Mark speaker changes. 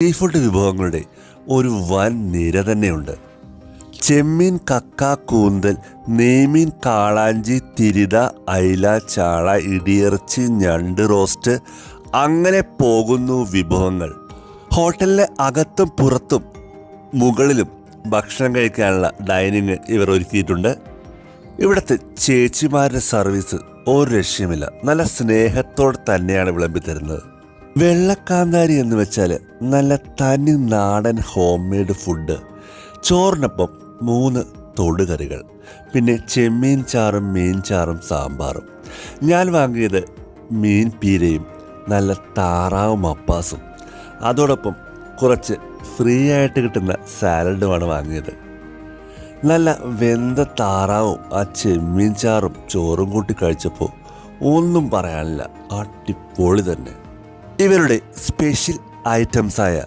Speaker 1: Sea food വിഭവങ്ങളുടെ ഒരു വൻ നിര തന്നെയുണ്ട്. ചെമ്മീൻ, കക്ക, കൂന്തൽ, നെയ്മീൻ, കാളാഞ്ചി, തിരിത, അയില, ചാള, ഇടിയിറച്ചി, ഞണ്ട് റോസ്റ്റ്, അങ്ങനെ പോകുന്നു വിഭവങ്ങൾ. ഹോട്ടലിലെ അകത്തും പുറത്തും മുകളിലും ഭക്ഷണം കഴിക്കാനുള്ള ഡൈനിങ് ഇവർ ഒരുക്കിയിട്ടുണ്ട്. ഇവിടുത്തെ ചേച്ചിമാരുടെ സർവീസ് ഒരു രക്ഷയുമില്ല. നല്ല സ്നേഹത്തോടെ തന്നെയാണ് വിളമ്പി തരുന്നത്. വെള്ളക്കാന്താരി എന്ന് വെച്ചാൽ നല്ല തനി നാടൻ ഹോം മെയ്ഡ് ഫുഡ്. ചോറിനൊപ്പം 3 തൊടുകറികൾ, പിന്നെ ചെമ്മീൻ ചാറും മീൻ ചാറും സാമ്പാറും. ഞാൻ വാങ്ങിയത് മീൻ പീരയും നല്ല താറാവും മപ്പാസും, അതോടൊപ്പം കുറച്ച് ഫ്രീ ആയിട്ട് കിട്ടുന്ന സാലഡുമാണ് വാങ്ങിയത്. നല്ല വെന്ത താറാവും ആ ചെമ്മീൻ ചാറും ചോറും കൂട്ടി കഴിച്ചപ്പോൾ ഒന്നും പറയാനില്ല, അടിപൊളി തന്നെ. ഇവരുടെ സ്പെഷ്യൽ ഐറ്റംസായ